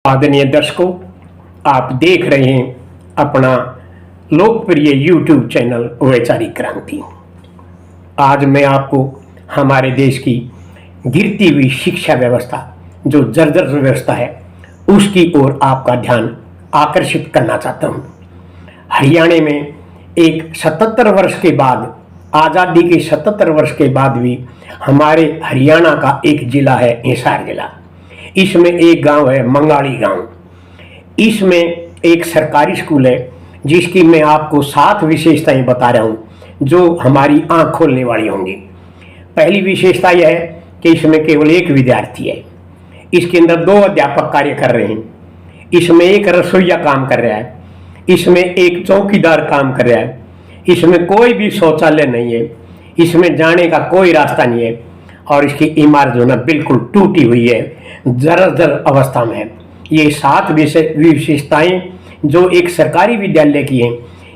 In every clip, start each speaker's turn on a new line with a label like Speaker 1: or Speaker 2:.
Speaker 1: आदरणीय दर्शकों, आप देख रहे हैं अपना लोकप्रिय YouTube चैनल वैचारिक क्रांति। आज मैं आपको हमारे देश की गिरती हुई शिक्षा व्यवस्था, जो जर्जर व्यवस्था है, उसकी ओर आपका ध्यान आकर्षित करना चाहता हूँ। हरियाणा में एक 77 वर्ष के बाद, आज़ादी के 77 वर्ष के बाद भी हमारे हरियाणा का एक जिला है हिसार जिला। इसमें एक गांव है मंगाली गांव। इसमें एक सरकारी स्कूल है जिसकी मैं आपको 7 विशेषताएं बता रहा हूं जो हमारी आंख खोलने वाली होंगी। पहली विशेषता यह है कि इसमें केवल एक विद्यार्थी है। इसके अंदर 2 अध्यापक कार्य कर रहे हैं। इसमें एक रसोइया काम कर रहा है। इसमें एक चौकीदार काम कर रहा है। इसमें कोई भी शौचालय नहीं है। इसमें जाने का कोई रास्ता नहीं है और इसकी इमारत जो ना बिल्कुल टूटी हुई है, जर्जर अवस्था में है। ये 7 विशेषताएं जो एक सरकारी विद्यालय की हैं,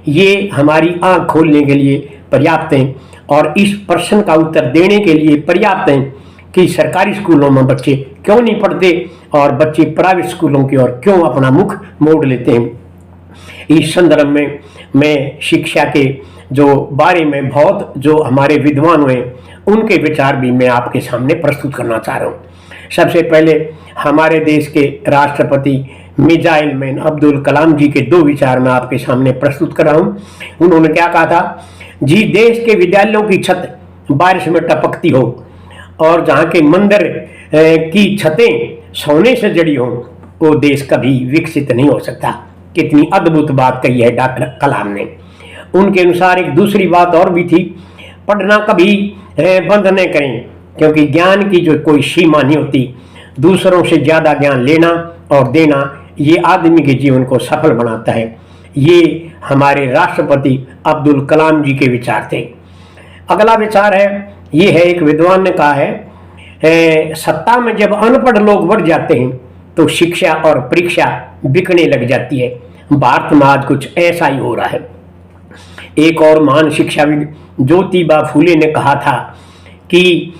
Speaker 1: ये हमारी आंख खोलने के लिए पर्याप्त हैं और इस प्रश्न का उत्तर देने के लिए पर्याप्त हैं कि सरकारी स्कूलों में बच्चे क्यों नहीं पढ़ते और बच्चे प्राइवेट स्कूलों की ओर क्यों अपना मुख मोड़ लेते हैं। इस संदर्भ में मैं शिक्षा के जो बारे में बहुत जो हमारे विद्वान हुए उनके विचार भी मैं आपके सामने प्रस्तुत करना चाह रहा हूँ। सबसे पहले हमारे देश के राष्ट्रपति मिसाइल मैन अब्दुल कलाम जी के 2 विचार मैं आपके सामने प्रस्तुत कर रहा हूँ। उन्होंने क्या कहा था जी, देश के विद्यालयों की छत बारिश में टपकती हो और जहाँ के मंदिर की छतें सोने से जड़ी हों, वो देश कभी विकसित नहीं हो सकता। कितनी अद्भुत बात कही है डॉक्टर कलाम ने। उनके अनुसार एक दूसरी बात और भी थी, पढ़ना कभी बंद न करें क्योंकि ज्ञान की जो कोई सीमा नहीं होती। दूसरों से ज़्यादा ज्ञान लेना और देना, ये आदमी के जीवन को सफल बनाता है। ये हमारे राष्ट्रपति अब्दुल कलाम जी के विचार थे। अगला विचार है, ये है एक विद्वान ने कहा है, सत्ता में जब अनपढ़ लोग बढ़ जाते हैं तो शिक्षा और परीक्षा बिकने लग जाती है। भारत में आज कुछ ऐसा ही हो रहा है। एक और महान शिक्षाविद ज्योतिबा फूले ने कहा था कि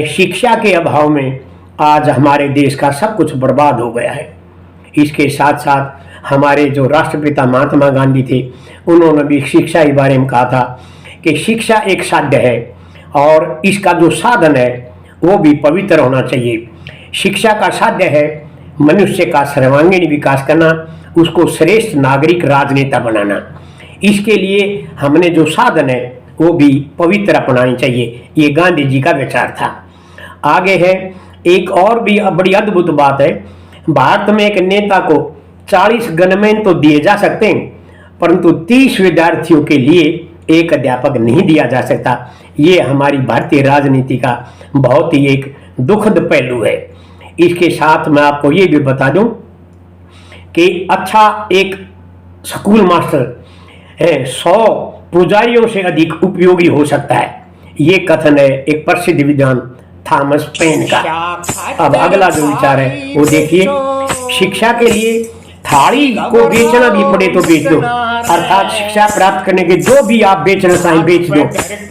Speaker 1: शिक्षा के अभाव में आज हमारे देश का सब कुछ बर्बाद हो गया है। इसके साथ साथ हमारे जो राष्ट्रपिता महात्मा गांधी थे, उन्होंने भी शिक्षा के बारे में कहा था कि शिक्षा एक साध्य है और इसका जो साधन है वो भी पवित्र होना चाहिए। शिक्षा का साध्य है मनुष्य का सर्वांगीण विकास करना, उसको श्रेष्ठ नागरिक राजनेता बनाना। इसके लिए हमने जो साधन है वो भी पवित्र अपनानी चाहिए। ये गांधी जी का विचार था। आगे है एक और भी बड़ी अद्भुत बात है, भारत में एक नेता को 40 गनमैन तो दिए जा सकते हैं परंतु 30 विद्यार्थियों के लिए एक अध्यापक नहीं दिया जा सकता। ये हमारी भारतीय राजनीति का बहुत ही एक दुखद पहलू है। इसके साथ मैं आपको ये भी बता दूं कि अच्छा एक स्कूल मास्टर 100 पुजारियों से अधिक उपयोगी हो सकता है। ये कथन है एक प्रसिद्ध विद्वान थॉमस पेन का। अब अगला जो विचार है वो देखिए, शिक्षा के लिए थाली को बेचना भी पड़े तो बेच दो, अर्थात शिक्षा प्राप्त करने के जो भी आप बेचना चाहें बेच दो,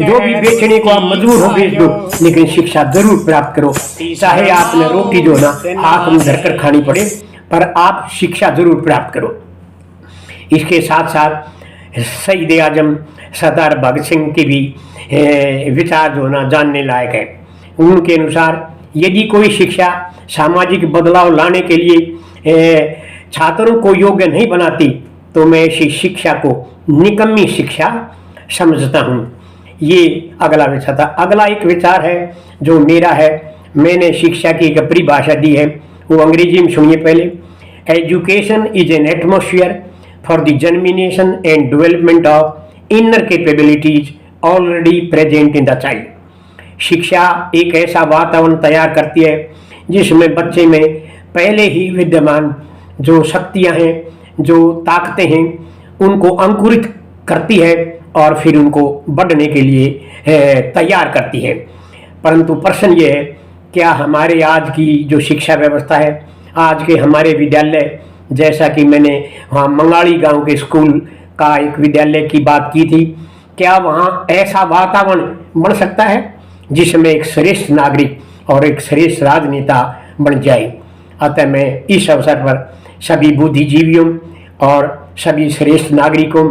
Speaker 1: जो भी बेचने को आप मजबूर हो बेच दो, लेकिन शिक्षा जरूर प्राप्त करो। चाहे आपने रोटी जो ना हाथ में धरकर खानी पड़े, पर आप शिक्षा जरूर प्राप्त करो। इसके साथ साथ शहीद आजम सरदार भगत सिंह के भी विचार जो ना जानने लायक है। उनके अनुसार यदि कोई शिक्षा सामाजिक बदलाव लाने के लिए छात्रों को योग्य नहीं बनाती तो मैं इसी शिक्षा को निकम्मी शिक्षा समझता हूँ। ये अगला विचार था। अगला एक विचार है जो मेरा है, मैंने शिक्षा की एक परिभाषा दी है, वो अंग्रेजी में सुनिए पहले। Education is an atmosphere for the germination and development of inner capabilities already present in the child. शिक्षा एक ऐसा वातावरण तैयार करती है जिसमें बच्चे में पहले ही विद्यमान जो शक्तियां हैं, जो ताकतें हैं, उनको अंकुरित करती है और फिर उनको बढ़ने के लिए तैयार करती है। परंतु प्रश्न ये है, क्या हमारे आज की जो शिक्षा व्यवस्था है, आज के हमारे विद्यालय, जैसा कि मैंने वहाँ मंगाली गांव के स्कूल का एक विद्यालय की बात की थी, क्या वहाँ ऐसा वातावरण बन सकता है जिसमें एक श्रेष्ठ नागरिक और एक श्रेष्ठ राजनेता बन जाए? अतः मैं इस अवसर पर सभी बुद्धिजीवियों और सभी श्रेष्ठ नागरिकों,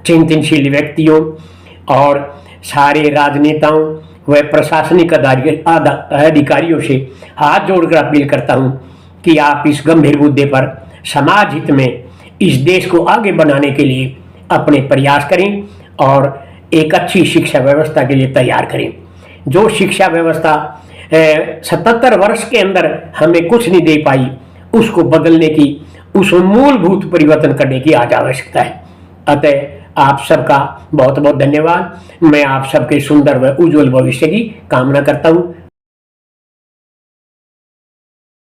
Speaker 1: चिंतनशील व्यक्तियों और सारे राजनेताओं व प्रशासनिक अधिकारियों से हाथ जोड़कर अपील करता हूं कि आप इस गंभीर मुद्दे पर समाज हित में इस देश को आगे बनाने के लिए अपने प्रयास करें और एक अच्छी शिक्षा व्यवस्था के लिए तैयार करें। जो शिक्षा व्यवस्था 77 वर्ष के अंदर हमें कुछ नहीं दे पाई, उसको बदलने की, उस मूलभूत परिवर्तन करने की आज आवश्यकता है। अतः आप सबका बहुत बहुत धन्यवाद। मैं आप सबके सुंदर व उज्जवल भविष्य की कामना करता हूँ।